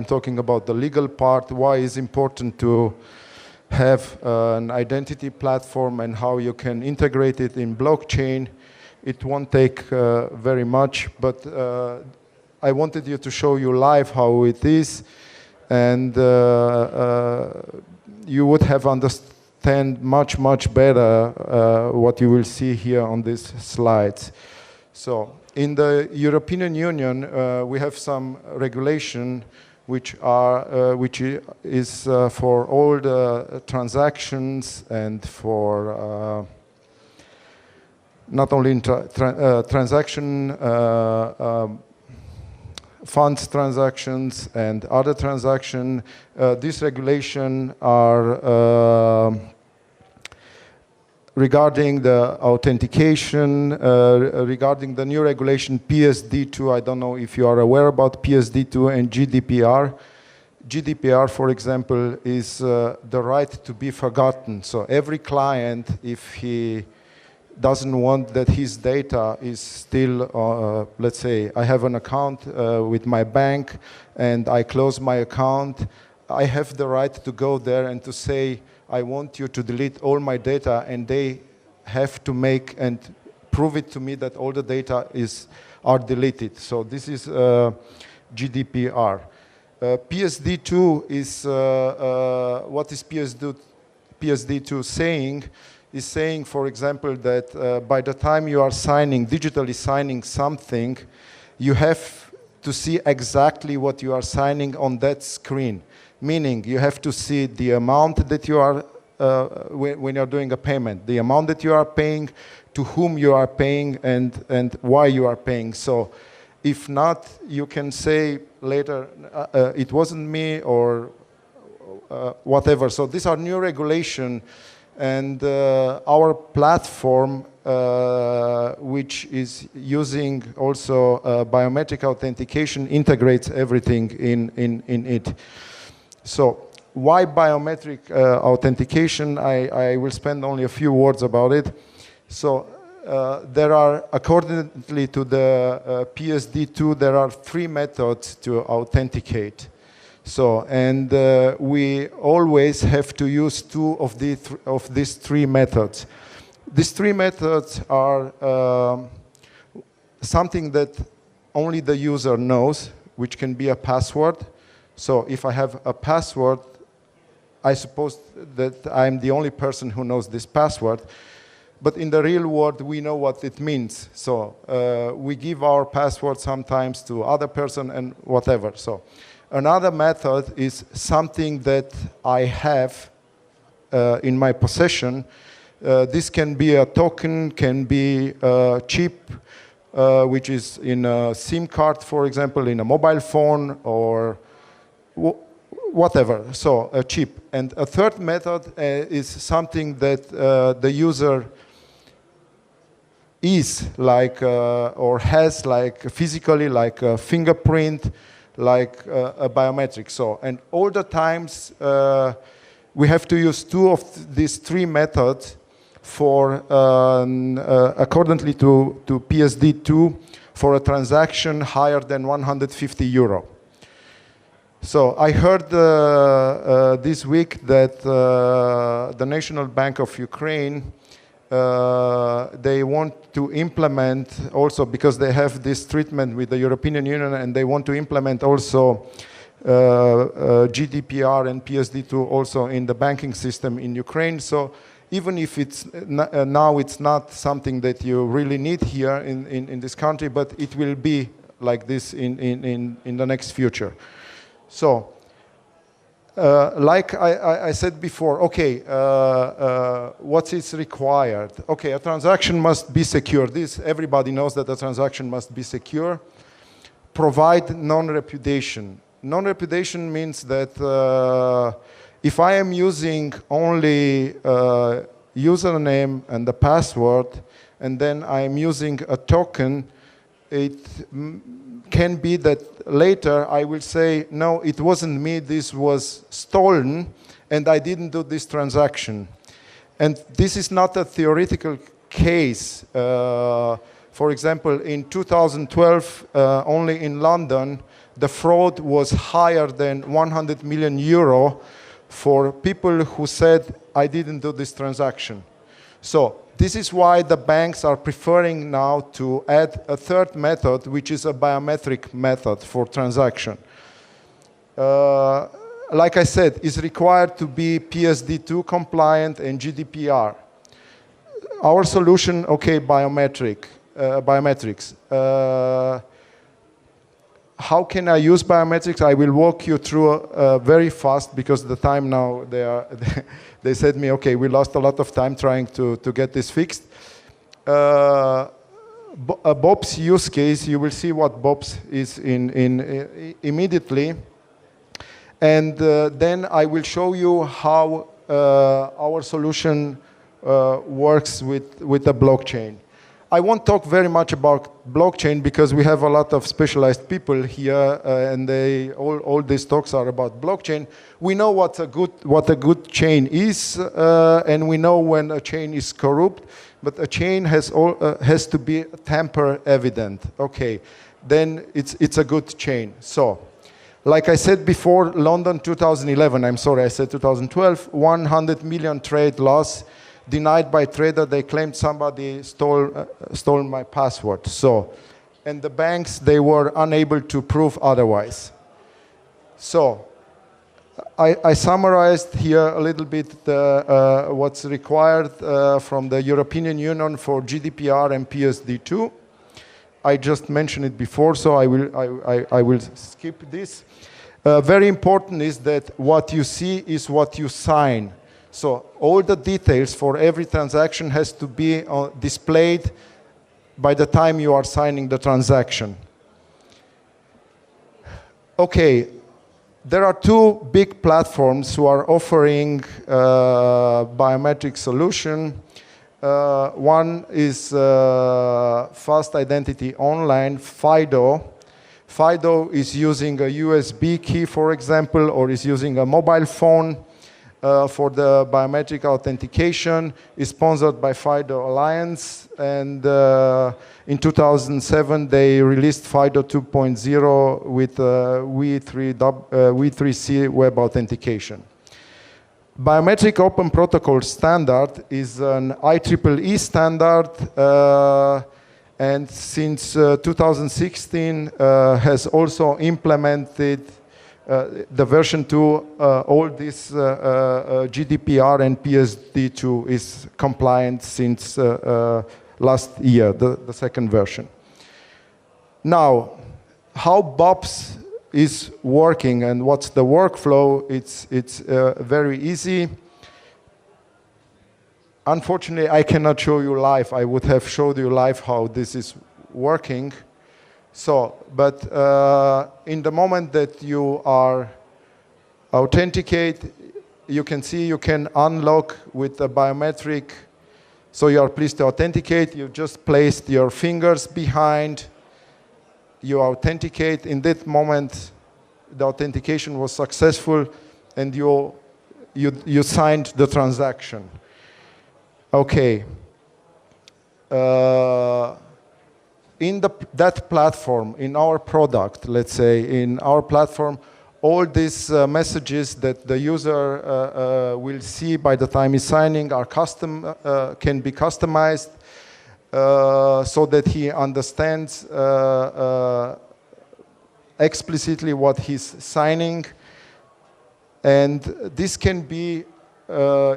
I'm talking about the legal part, why it's important to have an identity platform and how you can integrate it in blockchain. It won't take very much, but I wanted you to show you live how it is, and you would have understand much better what you will see here on these slides. So in the European Union, we have some regulation which is for all the transactions and for not only in transaction, funds transactions and other transactions. These regulations are regarding the authentication, regarding the new regulation PSD2. I don't know if you are aware about PSD2 and GDPR. GDPR, for example, is the right to be forgotten. So every client, if he doesn't want that his data is still, let's say, I have an account with my bank and I close my account, I have the right to go there and to say, I want you to delete all my data, and they have to make and prove it to me that all the data are deleted. So this is GDPR. PSD2 is, what is PSD2 saying? Is saying, for example, that by the time you are digitally signing something, you have to see exactly what you are signing on that screen. Meaning, you have to see the amount that you are, when you're doing a payment, the amount that you are paying, to whom you are paying, and why you are paying. So, if not, you can say later, it wasn't me, or whatever. So, these are new regulations. And our platform, which is using also biometric authentication, integrates everything in it. So why biometric authentication? I will spend only a few words about it. So there are, accordingly to the PSD2, there are 3 methods to authenticate. So, and we always have to use 2 of these 3 methods. These 3 methods are something that only the user knows, which can be a password. So if I have a password, I suppose that I'm the only person who knows this password. But in the real world, we know what it means. So we give our password sometimes to other person and whatever. So another method is something that I have in my possession. This can be a token, can be a chip, which is in a SIM card, for example, in a mobile phone, or whatever. So a chip. And a third method is something that the user is like, or has like physically, like a fingerprint, like a biometric. So, and all the times we have to use 2 of these 3 methods for, accordingly to PSD2, for a transaction higher than 150 euro. So I heard this week that the National Bank of Ukraine, they want to implement also, because they have this treatment with the European Union, and they want to implement also GDPR and PSD2 also in the banking system in Ukraine. So even if it's now it's not something that you really need here in this country, but it will be like this in the next future. So, like I said before, okay, what is required? Okay, a transaction must be secure. This, everybody knows that a transaction must be secure. Provide non-repudiation. Non-repudiation means that if I am using only username and the password, and then I'm using a token, it can be that later I will say, no, it wasn't me, this was stolen, and I didn't do this transaction. And this is not a theoretical case. For example, in 2012, only in London, the fraud was higher than 100 million euro for people who said, I didn't do this transaction. So this is why the banks are preferring now to add a third method, which is a biometric method for transaction. Like I said, it's required to be PSD2 compliant and GDPR. Our solution, okay, biometrics. How can I use biometrics? I will walk you through very fast because the time now, they said me, okay, we lost a lot of time trying to get this fixed. BOPS use case, you will see what BOPS is in immediately. And then I will show you how our solution works with the blockchain. I won't talk very much about blockchain because we have a lot of specialized people here, and all these talks are about blockchain. We know what a good chain is, and we know when a chain is corrupt. But a chain has to be tamper evident. Okay, then it's a good chain. So, like I said before, London 2011. I'm sorry, I said 2012. 100 million trade loss. Denied by trader, they claimed somebody stole my password. So, and the banks, they were unable to prove otherwise. So, I summarized here a little bit what's required from the European Union for GDPR and PSD2. I just mentioned it before, so I will skip this. Very important is that what you see is what you sign. So all the details for every transaction has to be displayed by the time you are signing the transaction. Okay, there are two big platforms who are offering biometric solution. One is Fast Identity Online, FIDO. FIDO is using a USB key, for example, or is using a mobile phone. For the biometric authentication, is sponsored by FIDO Alliance, and in 2007 they released FIDO 2.0 with V3C web authentication. Biometric Open Protocol standard is an IEEE standard, and since 2016 has also implemented the version 2, all this GDPR and PSD2 is compliant since last year, the second version. Now, how BOPS is working and what's the workflow, it's very easy. Unfortunately, I cannot show you live. I would have showed you live how this is working. So, but in the moment that you are authenticate, you can see you can unlock with the biometric. So you are pleased to authenticate. You just placed your fingers behind. You authenticate. In that moment, the authentication was successful, and you signed the transaction. Okay. In that platform, in our product, let's say, in our platform, all these messages that the user will see by the time he's signing are can be customized so that he understands explicitly what he's signing. And this can be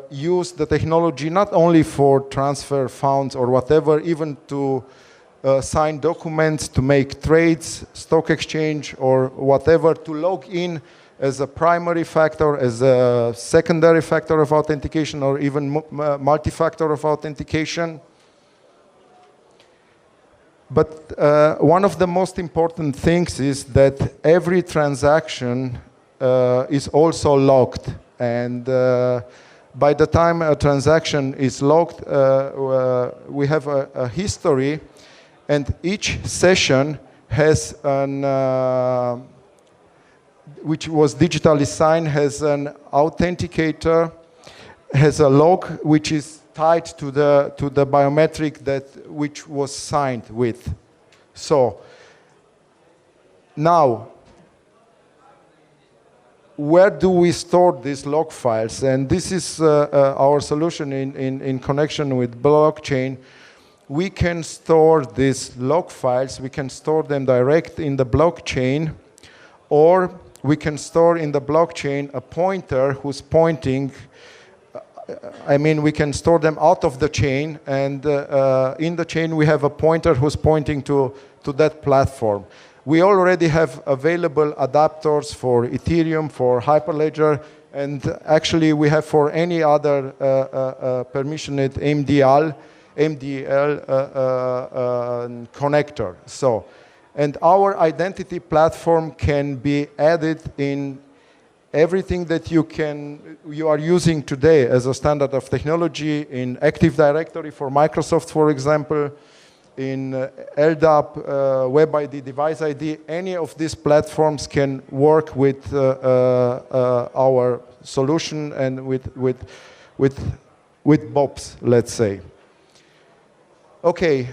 used, the technology, not only for transfer funds or whatever, even to sign documents, to make trades, stock exchange, or whatever, to log in as a primary factor, as a secondary factor of authentication, or even multi-factor of authentication. But one of the most important things is that every transaction is also logged. And by the time a transaction is logged, we have a history. And each session has which was digitally signed, has an authenticator, has a log which is tied to the biometric which was signed with. So now, where do we store these log files? And this is our solution in connection with blockchain. We can store these log files, we can store them direct in the blockchain, or we can store in the blockchain a pointer who's pointing. I mean, we can store them out of the chain, and in the chain we have a pointer who's pointing to that platform. We already have available adapters for Ethereum, for Hyperledger, and actually we have for any other permissioned MDL connector. So, and our identity platform can be added in everything that you are using today as a standard of technology, in Active Directory for Microsoft, for example, in LDAP, Web ID, Device ID. Any of these platforms can work with our solution and with BOPs, let's say. Okay,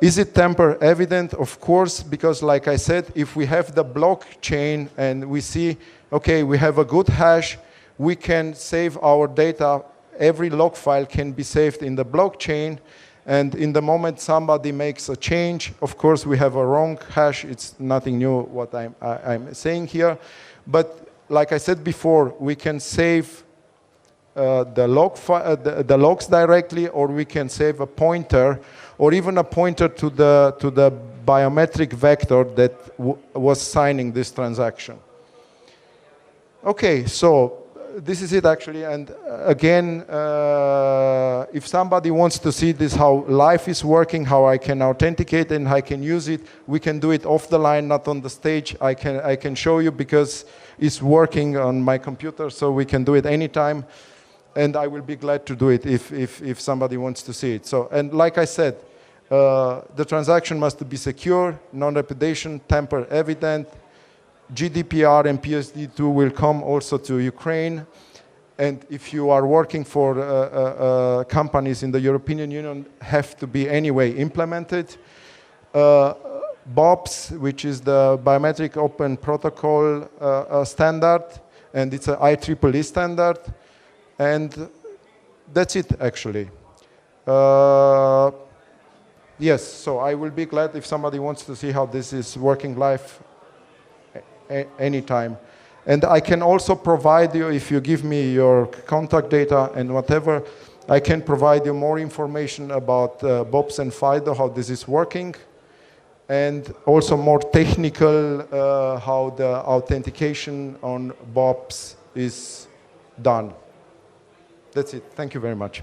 is it tamper evident? Of course, because like I said, if we have the blockchain and we see, okay, we have a good hash, we can save our data. Every log file can be saved in the blockchain, and in the moment somebody makes a change, of course we have a wrong hash. It's nothing new what I'm saying here, but like I said before, we can save the logs directly, or we can save a pointer, or even a pointer to the biometric vector that was signing this transaction. Okay, so this is it actually, and again, if somebody wants to see this, how life is working, how I can authenticate and I can use it, we can do it off the line, not on the stage. I can show you because it's working on my computer, so we can do it anytime, and I will be glad to do it if somebody wants to see it. So, and like I said, the transaction must be secure, non-repudiation, tamper evident. GDPR and PSD2 will come also to Ukraine. And if you are working for companies in the European Union, have to be anyway implemented. BOPS, which is the Biometric Open Protocol standard, and it's an IEEE standard. And that's it, actually. Yes, so I will be glad if somebody wants to see how this is working live anytime. And I can also provide you, if you give me your contact data and whatever, I can provide you more information about BOPS and FIDO, how this is working, and also more technical, how the authentication on BOPS is done. That's it. Thank you very much.